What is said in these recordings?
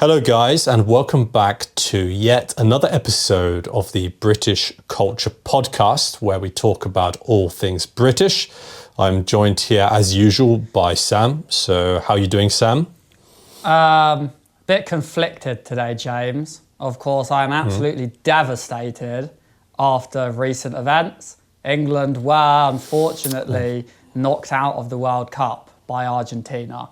Hello guys, and welcome back to yet another episode of the British Culture Podcast, where we talk about all things British. I'm joined here as usual by Sam. So how are you doing, Sam? Bit conflicted today, James. Of course, I'm absolutely devastated after recent events. England were unfortunately knocked out of the World Cup by Argentina.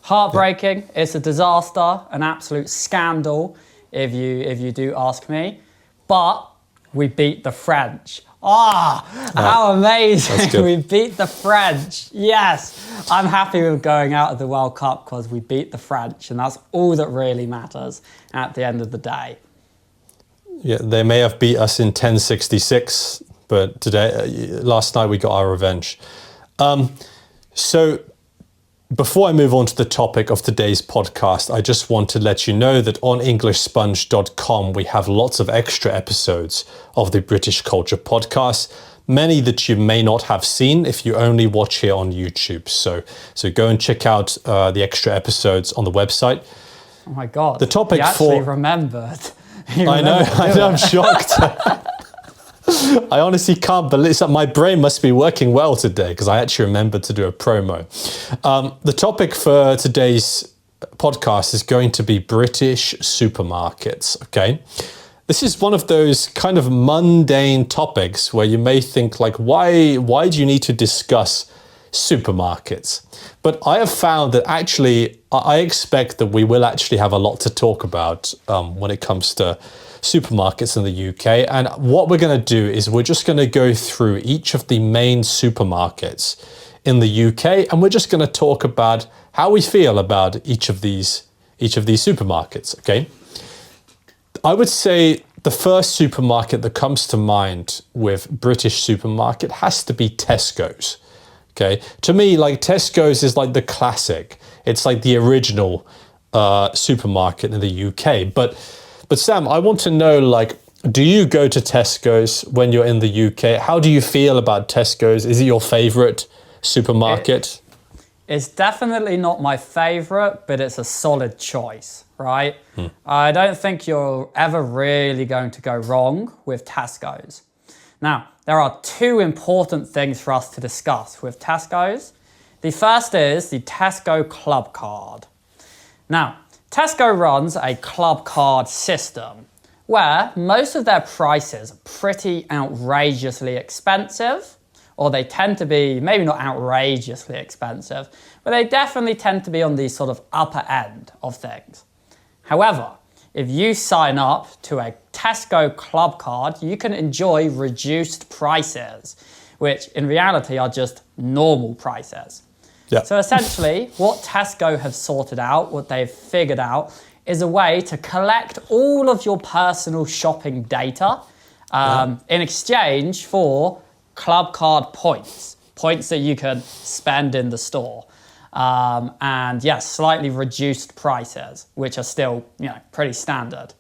Heartbreaking. Yeah. It's a disaster, an absolute scandal, if you do ask me. But we beat the French. How amazing. We beat the French. Yes, I'm happy with going out of the World Cup because we beat the French, and that's all that really matters at the end of the day. Yeah, they may have beat us in 1066, but last night we got our revenge. Before I move on to the topic of today's podcast, I just want to let you know that on EnglishSponge.com we have lots of extra episodes of the British Culture Podcast, many that you may not have seen if you only watch here on YouTube. So go and check out the extra episodes on the website. Oh my God! The topic he actually remembered. I know. I'm shocked. I honestly can't believe it. My brain must be working well today because I actually remembered to do a promo. The topic for today's podcast is going to be British supermarkets, okay? This is one of those kind of mundane topics where you may think like, why do you need to discuss supermarkets? But I have found that actually, I expect that we will actually have a lot to talk about when it comes to supermarkets in the UK. And what we're going to do is we're just going to go through each of the main supermarkets in the UK, and we're just going to talk about how we feel about each of these supermarkets, okay? I would say the first supermarket that comes to mind with British supermarket has to be Tesco's. Okay, to me, like Tesco's is like the classic. It's like the original supermarket in the UK. But Sam, I want to know, like, do you go to Tesco's when you're in the UK? How do you feel about Tesco's? Is it your favorite supermarket? It's definitely not my favorite, but it's a solid choice, right? I don't think you're ever really going to go wrong with Tesco's. Now, there are two important things for us to discuss with Tesco's. The first is the Tesco Club Card. Now, Tesco runs a club card system where most of their prices are pretty outrageously expensive, or they tend to be, maybe not outrageously expensive, but they definitely tend to be on the sort of upper end of things. However, if you sign up to a Tesco Club Card, you can enjoy reduced prices, which in reality are just normal prices. Yeah. So essentially, what Tesco have sorted out, what they've figured out, is a way to collect all of your personal shopping data in exchange for Club Card points that you can spend in the store. And yes, slightly reduced prices, which are still, pretty standard.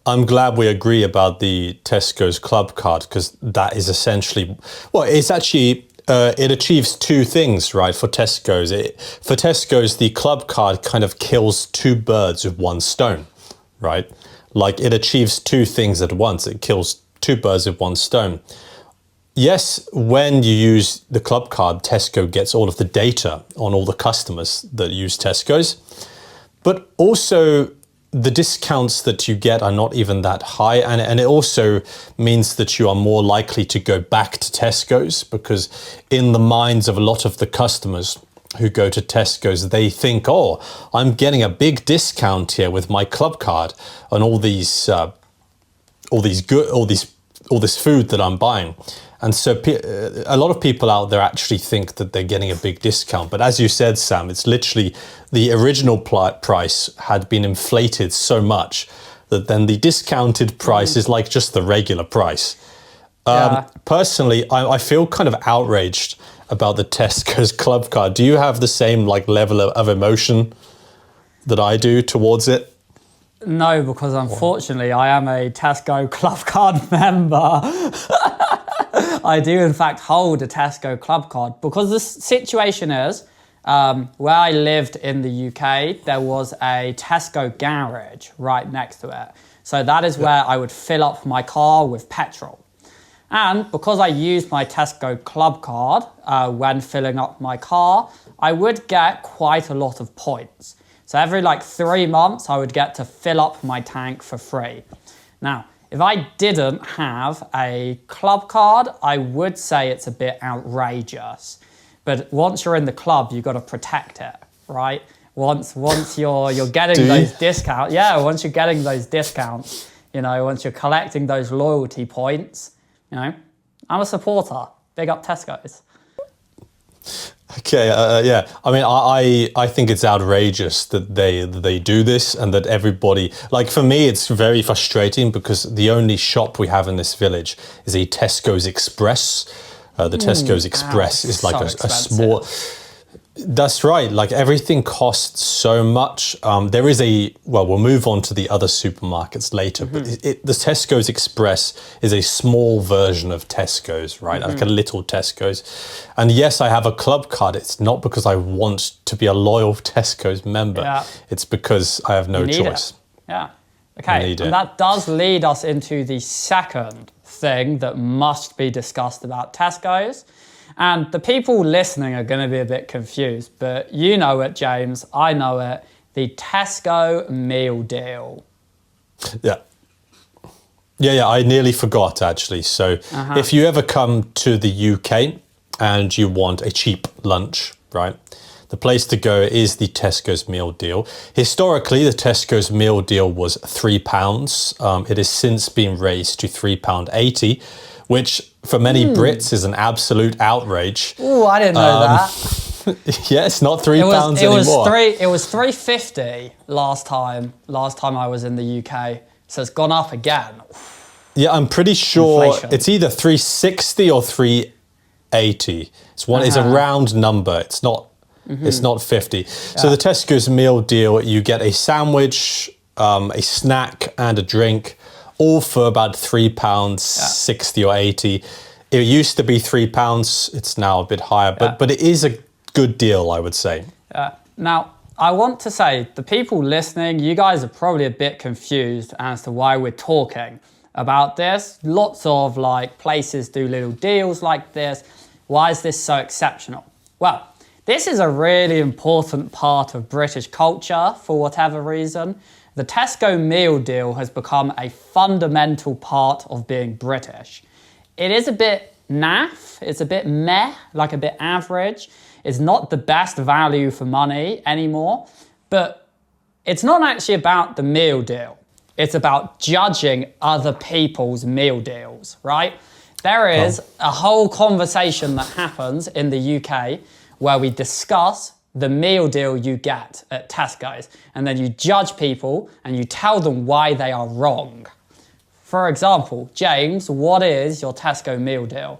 I'm glad we agree about the Tesco's Club Card, because that is essentially, it's actually, it achieves two things, right, for Tesco's. For Tesco's, the Club Card kind of kills two birds with one stone, right? Like, it achieves two things at once. It kills two birds with one stone. Yes, when you use the Club Card, Tesco gets all of the data on all the customers that use Tesco's, but also the discounts that you get are not even that high, and it also means that you are more likely to go back to Tesco's, because in the minds of a lot of the customers who go to Tesco's, they think, I'm getting a big discount here with my Club Card on all this food that I'm buying. And so a lot of people out there actually think that they're getting a big discount. But as you said, Sam, it's literally the original price had been inflated so much that then the discounted price is like just the regular price. Personally, I feel kind of outraged about the Tesco's Club Card. Do you have the same level of emotion that I do towards it? No, because unfortunately I am a Tesco Club Card member. I do in fact hold a Tesco Club Card, because the situation is Where I lived in the UK, there was a Tesco garage right next to it. So that is where I would fill up my car with petrol. And because I used my Tesco Club card when filling up my car, I would get quite a lot of points. So every like 3 months, I would get to fill up my tank for free. Now, if I didn't have a club card, I would say it's a bit outrageous. But once you're in the club, you've got to protect it, right? Once you're getting those discounts, once you're getting those discounts, once you're collecting those loyalty points, I'm a supporter. Big up Tesco's. Okay, yeah. I mean, I think it's outrageous that they do this and that everybody, like for me, it's very frustrating because the only shop we have in this village is a Tesco's Express. The Tesco's Express is like a small... That's right. Like everything costs so much. There is we'll move on to the other supermarkets later, but the Tesco's Express is a small version of Tesco's, right? Like a little Tesco's. And yes, I have a club card. It's not because I want to be a loyal Tesco's member. Yeah. It's because I have no choice. It. Yeah. Okay. And that does lead us into the second thing that must be discussed about Tesco's. And the people listening are going to be a bit confused, but you know it, James. I know it. The Tesco meal deal. Yeah. I nearly forgot, actually. So if you ever come to the UK and you want a cheap lunch, right, the place to go is the Tesco's meal deal. Historically, the Tesco's meal deal was £3. It has since been raised to £3.80, which for many Brits is an absolute outrage. Oh, I didn't know that. Yeah, it's not £3 anymore. It was £3.50 last time I was in the UK. So it's gone up again. Yeah, I'm pretty sure Inflation. It's either £3.60 or £3.80. It's a round number. It's not 50. So the Tesco's meal deal, you get a sandwich, a snack and a drink, all for about £3.60 or 80. It used to be £3. It's now a bit higher, but it is a good deal, I would say. Now, I want to say, the people listening, you guys are probably a bit confused as to why we're talking about this. Lots of places do little deals like this. Why is this so exceptional? Well, this is a really important part of British culture for whatever reason. The Tesco meal deal has become a fundamental part of being British. It is a bit naff, it's a bit meh, like a bit average. It's not the best value for money anymore, but it's not actually about the meal deal. It's about judging other people's meal deals, right? There is a whole conversation that happens in the UK where we discuss the meal deal you get at Tesco's, and then you judge people and you tell them why they are wrong. For example, James, what is your Tesco meal deal?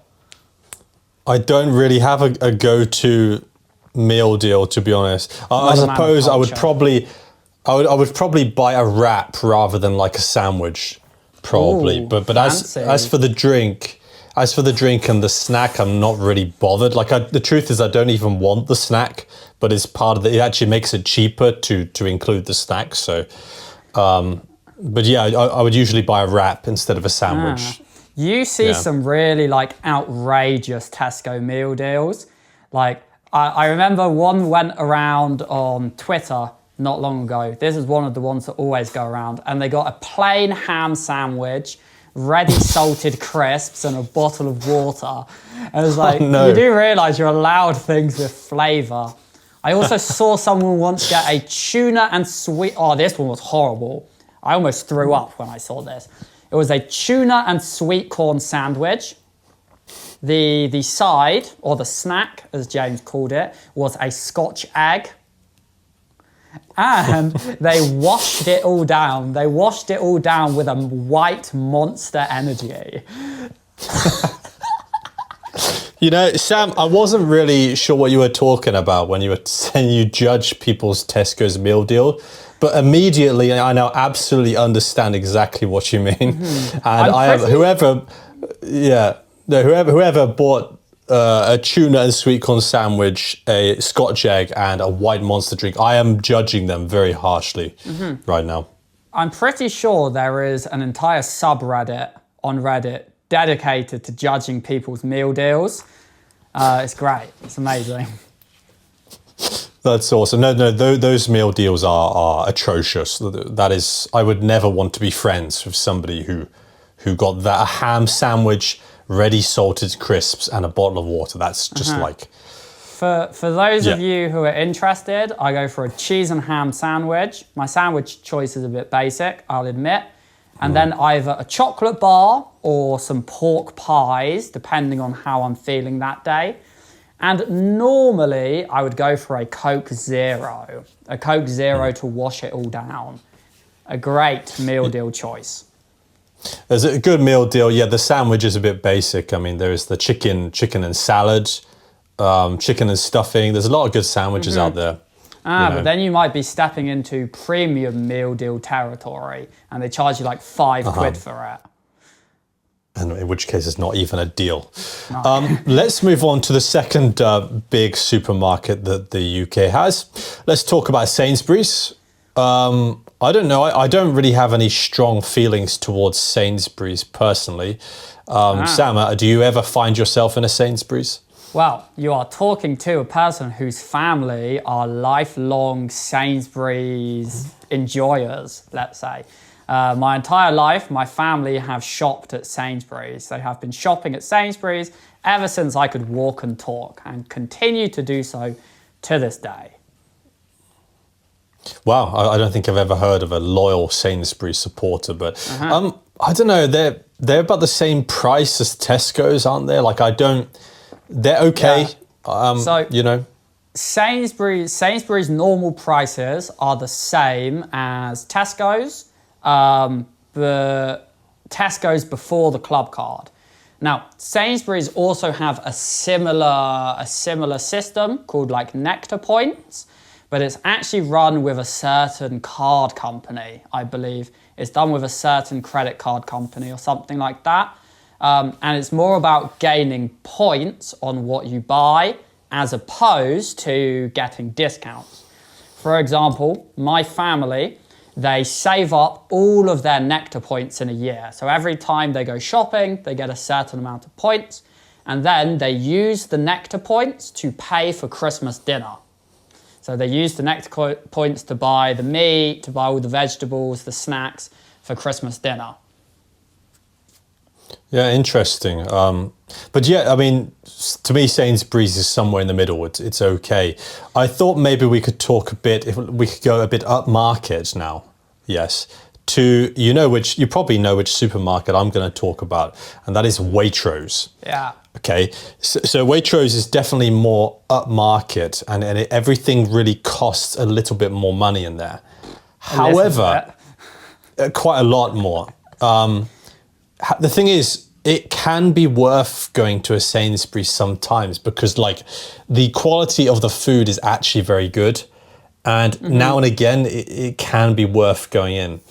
I don't really have a go-to meal deal, to be honest. I suppose I would probably buy a wrap rather than like a sandwich, probably. Ooh, but as for the drink. As for the drink and the snack, I'm not really bothered. The truth is I don't even want the snack, but it's part of it actually makes it cheaper to include the snack. So, but yeah, I would usually buy a wrap instead of a sandwich. You see some really outrageous Tesco meal deals. I remember one went around on Twitter not long ago. This is one of the ones that always go around, and they got a plain ham sandwich, ready salted crisps and a bottle of water. And it was you do realise you're allowed things with flavour. I also saw someone once get a tuna and sweet... Oh, this one was horrible. I almost threw up when I saw this. It was a tuna and sweet corn sandwich. The side, or the snack, as James called it, was a Scotch egg. And they washed it all down. They washed it all down with a white Monster Energy. Sam, I wasn't really sure what you were talking about when you were saying you judge people's Tesco's meal deal, but immediately I now absolutely understand exactly what you mean. And whoever bought a tuna and sweet corn sandwich, a Scotch egg, and a white Monster drink. I am judging them very harshly right now. I'm pretty sure there is an entire subreddit on Reddit dedicated to judging people's meal deals. It's great. It's amazing. That's awesome. No, those meal deals are atrocious. That is, I would never want to be friends with somebody who got that, a ham sandwich, ready salted crisps, and a bottle of water. That's just like... For those of you who are interested, I go for a cheese and ham sandwich. My sandwich choice is a bit basic, I'll admit. And then either a chocolate bar or some pork pies, depending on how I'm feeling that day. And normally I would go for a Coke Zero. A Coke Zero to wash it all down. A great meal deal choice. There's a good meal deal. Yeah, the sandwich is a bit basic. I mean, there's the chicken and salad, chicken and stuffing. There's a lot of good sandwiches out there. But then you might be stepping into premium meal deal territory and they charge you like £5 for it. And in which case it's not even a deal. No. Let's move on to the second big supermarket that the UK has. Let's talk about Sainsbury's. I don't know. I don't really have any strong feelings towards Sainsbury's personally. Sam, do you ever find yourself in a Sainsbury's? Well, you are talking to a person whose family are lifelong Sainsbury's enjoyers, let's say. My entire life, my family have shopped at Sainsbury's. They have been shopping at Sainsbury's ever since I could walk and talk and continue to do so to this day. Wow, I don't think I've ever heard of a loyal Sainsbury's supporter, but I don't know, they're about the same price as Tesco's, aren't they? Like they're okay, so, you know. Sainsbury's normal prices are the same as Tesco's, but Tesco's before the club card. Now, Sainsbury's also have a similar system called like Nectar Points, but it's actually run with a certain card company, I believe. It's done with a certain credit card company or something like that. And it's more about gaining points on what you buy as opposed to getting discounts. For example, my family, they save up all of their Nectar points in a year. So every time they go shopping, they get a certain amount of points, and then they use the Nectar points to pay for Christmas dinner. So they use the Nectar points to buy the meat, to buy all the vegetables, the snacks for Christmas dinner. Yeah, interesting. But yeah, I mean, to me, Sainsbury's is somewhere in the middle. It's okay. I thought maybe we could talk a bit, if we could go a bit upmarket now. Yes. You probably know which supermarket I'm going to talk about, and that is Waitrose. Yeah. Okay. So Waitrose is definitely more upmarket, and everything really costs a little bit more money in there. However, quite a lot more. The thing is, it can be worth going to a Sainsbury's sometimes because like the quality of the food is actually very good. And now and again, it can be worth going in.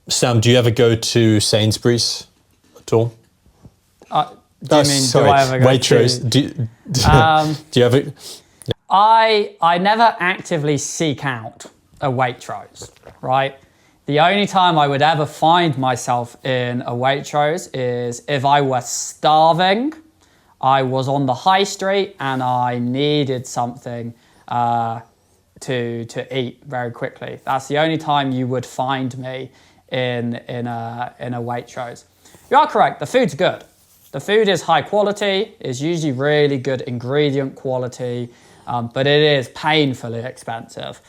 Sam, do you ever go to Sainsbury's at all? Do I ever go Waitrose. to... Do you ever... I never actively seek out a Waitrose, right? The only time I would ever find myself in a Waitrose is if I was starving, I was on the high street and I needed something to eat very quickly. That's the only time you would find me in a Waitrose. You are correct, the food's good. The food is high quality, is usually really good ingredient quality, but it is painfully expensive.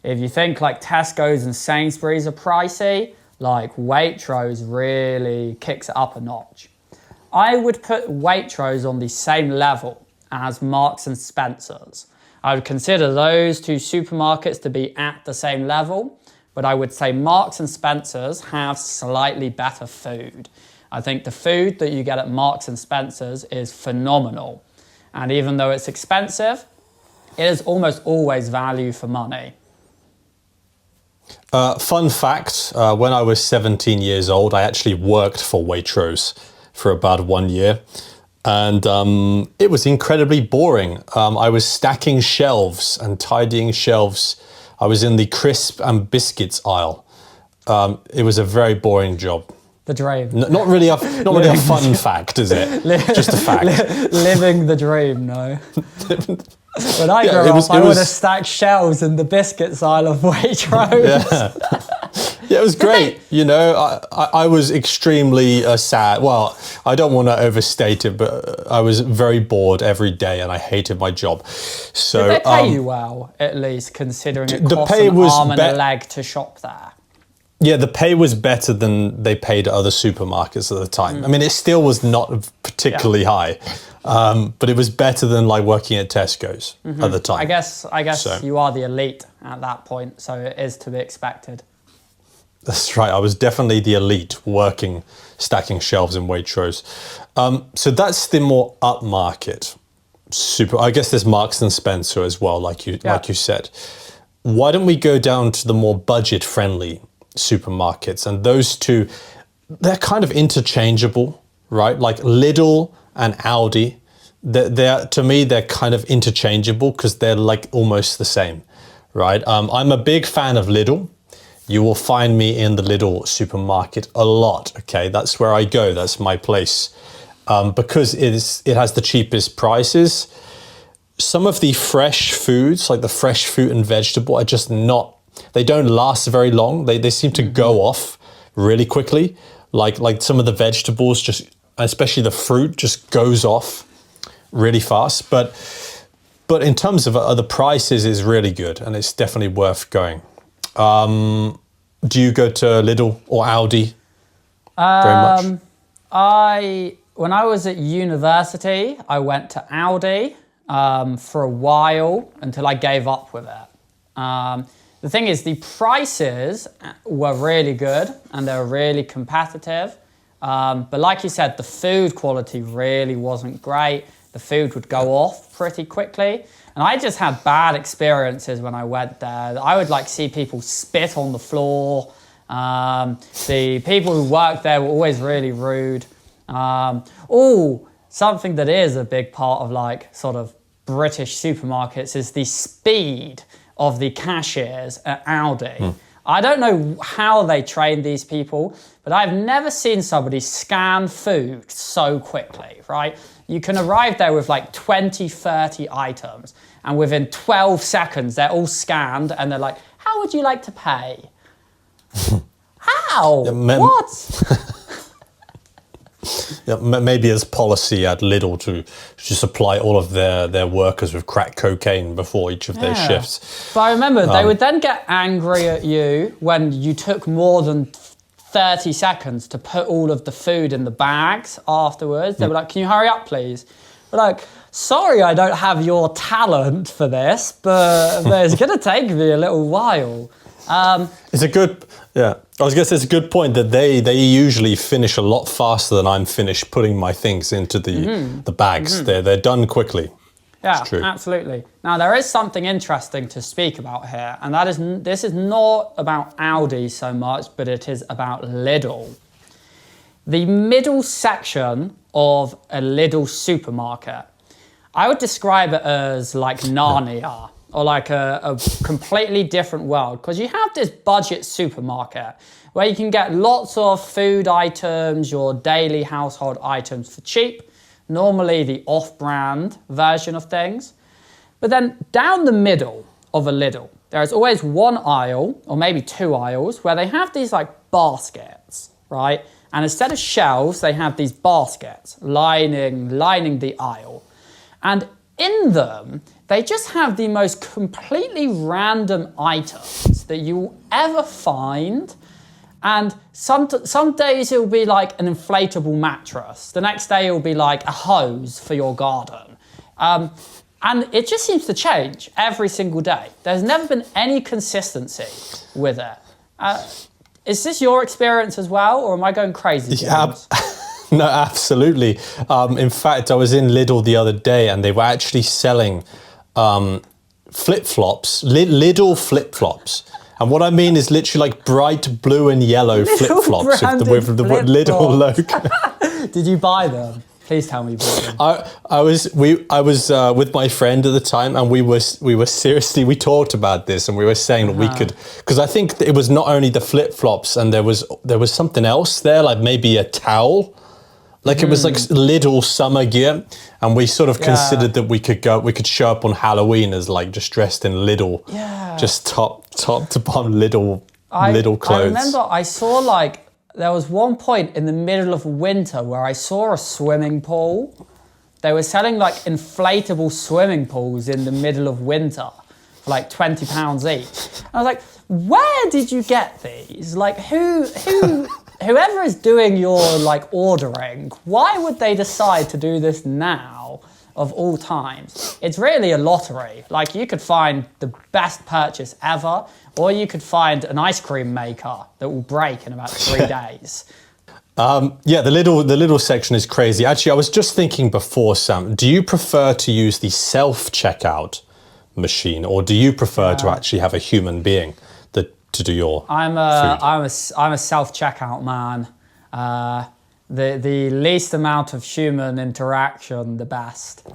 If you think like Tesco's and Sainsbury's are pricey, like Waitrose really kicks it up a notch. I would put Waitrose on the same level as Marks and Spencer's. I would consider those two supermarkets to be at the same level, but I would say Marks and Spencer's have slightly better food. I think the food that you get at Marks and Spencer's is phenomenal. And even though it's expensive, it is almost always value for money. Fun fact, when I was 17 years old, I actually worked for Waitrose for about 1 year. And it was incredibly boring. I was stacking shelves and tidying shelves. I was in the crisp and biscuits aisle. It was a very boring job. The dream. Not really a fun fact, is it? Just a fact. Living the dream, no. When I grew up, I would have stacked shelves in the biscuits aisle of Waitrose. Yeah, it was great. You know, I was extremely sad. Well, I don't want to overstate it, but I was very bored every day and I hated my job. So did they pay you well, at least, considering it the costs pay an was arm and a leg to shop there? Yeah, the pay was better than they paid at other supermarkets at the time. I mean, it still was not particularly high, but it was better than like working at Tesco's at the time. I guess you are the elite at that point, so it is to be expected. That's right. I was definitely the elite working, stacking shelves in Waitrose. So that's the more upmarket I guess there's Marks and Spencer as well, like you said. Why don't we go down to the more budget-friendly supermarkets? And those two, they're kind of interchangeable, right? Like Lidl and Aldi, to me, they're kind of interchangeable because they're like almost the same, right? I'm a big fan of Lidl. You will find me in the Lidl supermarket a lot, okay? That's where I go, that's my place. Because it has the cheapest prices. Some of the fresh foods, like the fresh fruit and vegetable, are just not, they don't last very long. They seem to go off really quickly. Like some of the vegetables, just especially the fruit, just goes off really fast. But in terms of the prices, is really good and it's definitely worth going. Do you go to Lidl or Aldi very much? When I was at university, I went to Aldi for a while until I gave up with it. The thing is, the prices were really good and they were really competitive. But like you said, the food quality really wasn't great. The food would go off pretty quickly. And I just had bad experiences when I went there. I would see people spit on the floor. The people who worked there were always really rude. Something that is a big part of sort of British supermarkets is the speed of the cashiers at Aldi. I don't know how they train these people, but I've never seen somebody scan food so quickly, right? You can arrive there with 20, 30 items, and within 12 seconds, they're all scanned, and they're like, how would you like to pay? How? What? Yeah, maybe it's policy at Lidl to supply all of their workers with crack cocaine before each of their shifts. But I remember they would then get angry at you when you took more than 30 seconds to put all of the food in the bags afterwards. They were like, can you hurry up, please? We're like, sorry, I don't have your talent for this, but it's going to take me a little while. It's a good, I was going to say it's a good point that they usually finish a lot faster than I'm finished putting my things into the bags. They're done quickly. Yeah, absolutely. Now, there is something interesting to speak about here, and that is this is not about Aldi so much, but it is about Lidl. The middle section of a Lidl supermarket, I would describe it as like Narnia, or like a completely different world, because you have this budget supermarket where you can get lots of food items, your daily household items for cheap, normally the off-brand version of things. But then down the middle of a Lidl, there is always one aisle, or maybe two aisles, where they have these baskets, right? And instead of shelves, they have these baskets lining the aisle. And in them, they just have the most completely random items that you will ever find. And some days it will be like an inflatable mattress. The next day it will be like a hose for your garden. And it just seems to change every single day. There's never been any consistency with it. Is this your experience as well, or am I going crazy? Yeah, no, absolutely. In fact, I was in Lidl the other day and they were actually selling flip-flops, Lidl flip-flops. And what I mean is literally like bright blue and yellow flip-flops with the Lidl logo. Did you buy them? Please tell me you bought them. I was with my friend at the time, and we were seriously, we talked about this, and we were saying that we could, because I think it was not only the flip flops, and there was something else there, like maybe a towel, like it was like little summer gear, and we sort of considered that we could show up on Halloween as like just dressed in little, just top to bottom little clothes. I remember I saw like. There was one point in the middle of winter where I saw a swimming pool. They were selling like inflatable swimming pools in the middle of winter for like £20 each. And I was like, where did you get these? Like whoever is doing your like ordering, why would they decide to do this now of all times? It's really a lottery. Like you could find the best purchase ever, or you could find an ice cream maker that will break in about 3 days. The little section is crazy. Actually, I was just thinking before, Sam, do you prefer to use the self-checkout machine, or do you prefer to actually have a human being to do your I'm a self-checkout man. The least amount of human interaction, the best.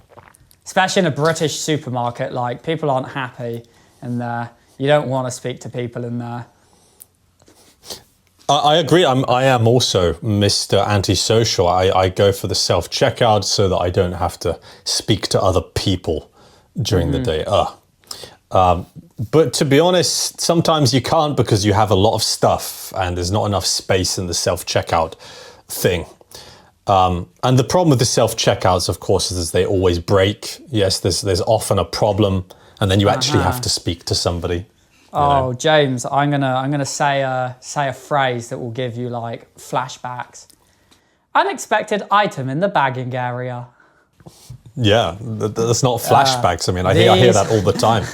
Especially in a British supermarket, like people aren't happy in there. You don't want to speak to people in there. I agree. I am also Mr. Antisocial. I go for the self-checkout so that I don't have to speak to other people during the day. But to be honest, sometimes you can't because you have a lot of stuff and there's not enough space in the self-checkout thing. And the problem with the self-checkouts, of course, is they always break. Yes, there's often a problem, and then you actually have to speak to somebody. Oh, James, I'm gonna say a phrase that will give you like flashbacks. Unexpected item in the bagging area. Yeah, that's not flashbacks. I mean, I hear that all the time.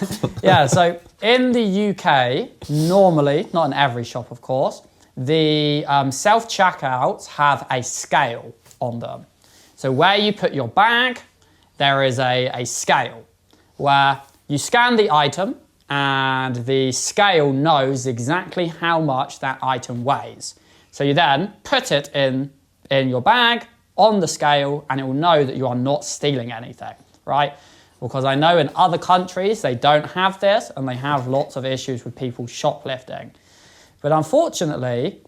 Yeah, so in the UK, normally, not in every shop, of course, the self-checkouts have a scale on them. So where you put your bag, there is a scale where you scan the item and the scale knows exactly how much that item weighs. So you then put it in your bag on the scale and it will know that you are not stealing anything, right? Because I know in other countries they don't have this and they have lots of issues with people shoplifting. But unfortunately,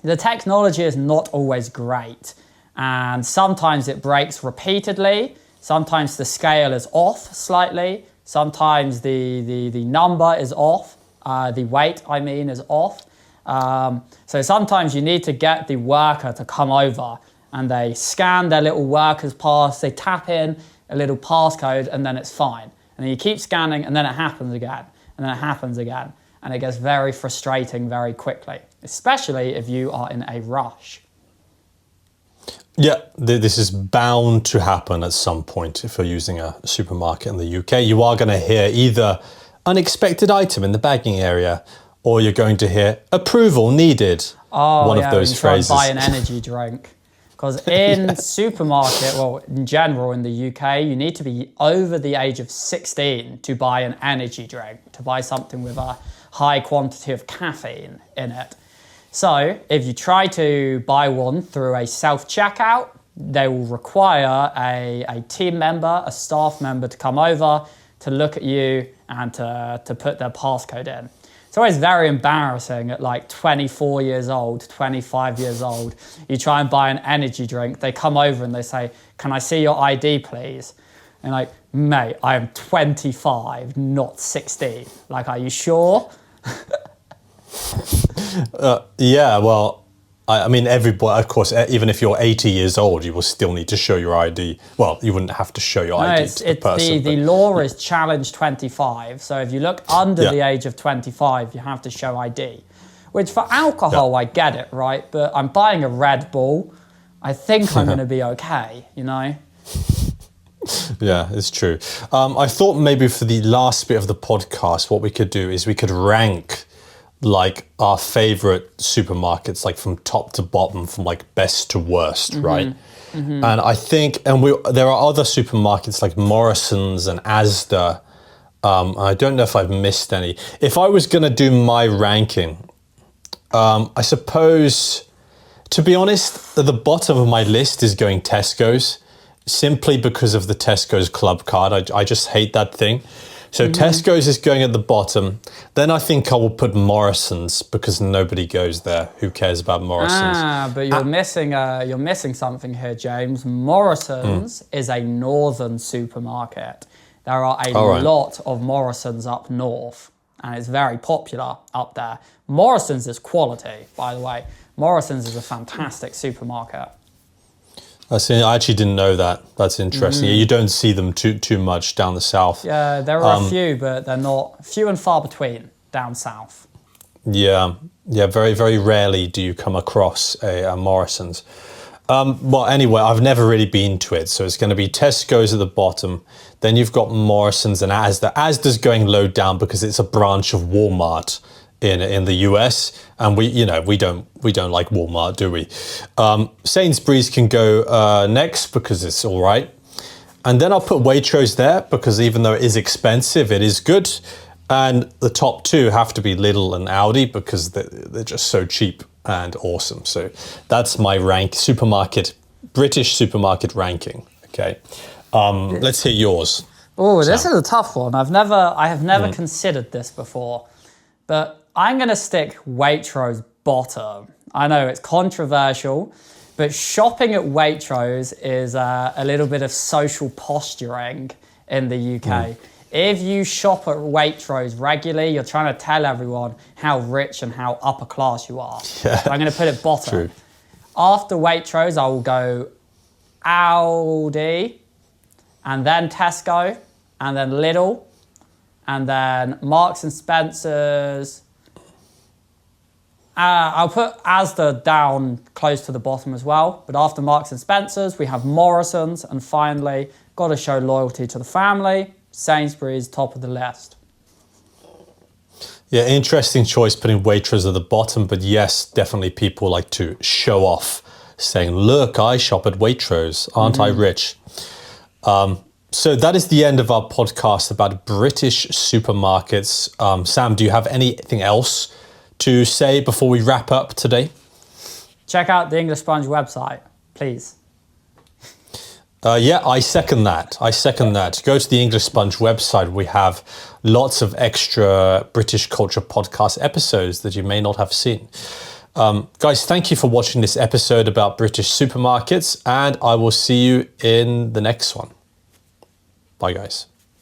the technology is not always great. And sometimes it breaks repeatedly. Sometimes the scale is off slightly. Sometimes the number is off. The weight, I mean, is off. So sometimes you need to get the worker to come over and they scan their little worker's pass. They tap in a little passcode and then it's fine. And then you keep scanning and then it happens again. And then it happens again. And it gets very frustrating very quickly, especially if you are in a rush. Yeah, this is bound to happen at some point if you're using a supermarket in the UK. You are going to hear either unexpected item in the bagging area or you're going to hear approval needed. Oh, one of those phrases. Buy an energy drink. Because in supermarket, well, in general in the UK, you need to be over the age of 16 to buy an energy drink, to buy something with a high quantity of caffeine in it. So if you try to buy one through a self-checkout, they will require a team member, a staff member to come over to look at you and to put their passcode in. It's always very embarrassing at like 24 years old, 25 years old. You try and buy an energy drink. They come over and they say, "Can I see your ID, please?" And like, "Mate, I am 25, not 16. Like, are you sure?" Yeah, well, I mean, everybody, of course, even if you're 80 years old, you will still need to show your ID. Well, you wouldn't have to show your ID to the person. The law is challenge 25. So if you look under the age of 25, you have to show ID. Which for alcohol, I get it, right? But I'm buying a Red Bull. I think I'm going to be okay, you know? Yeah, it's true. I thought maybe for the last bit of the podcast, what we could do is we could rank like our favorite supermarkets, like from top to bottom, from like best to worst, right? Mm-hmm. And I think, there are other supermarkets like Morrison's and Asda. I don't know if I've missed any. If I was going to do my ranking, I suppose To be honest, at the bottom of my list is going Tesco's, simply because of the Tesco's club card. I just hate that thing. So Tesco's is going at the bottom. Then I think I will put Morrison's because nobody goes there. Who cares about Morrison's? But you're missing something here, James. Morrison's is a northern supermarket. There are a lot of Morrison's up north, and it's very popular up there. Morrison's is quality, by the way. Morrison's is a fantastic supermarket. I actually didn't know that. That's interesting. You don't see them too much down the south. Yeah, there are a few, but they're not few and far between down south. Yeah. Very, very rarely do you come across a Morrison's. Well, anyway, I've never really been to it, so it's going to be Tesco's at the bottom. Then you've got Morrison's and Asda. Asda's going low down because it's a branch of Walmart in the US, and we don't like Walmart, do we? Sainsbury's can go next because it's all right, and then I'll put Waitrose there because even though it is expensive, it is good. And the top two have to be Lidl and Aldi because they're just so cheap and awesome. So that's my British supermarket ranking. Okay, let's hear yours. Oh, this is a tough one. I have never considered this before, but I'm going to stick Waitrose bottom. I know it's controversial, but shopping at Waitrose is a little bit of social posturing in the UK. If you shop at Waitrose regularly, you're trying to tell everyone how rich and how upper class you are. Yeah. So I'm going to put it bottom. True. After Waitrose, I will go Aldi, and then Tesco, and then Lidl, and then Marks and Spencer's. I'll put Asda down close to the bottom as well. But after Marks and Spencer's, we have Morrison's, and finally, got to show loyalty to the family, Sainsbury's, top of the list. Yeah, interesting choice putting Waitrose at the bottom, but yes, definitely people like to show off, saying, look, I shop at Waitrose, aren't I rich? So that is the end of our podcast about British supermarkets. Sam, do you have anything else to say before we wrap up today? Check out the English Sponge website, please. Yeah, I second that. Go to the English Sponge website. We have lots of extra British culture podcast episodes that you may not have seen. Guys, thank you for watching this episode about British supermarkets, and I will see you in the next one. Bye, guys.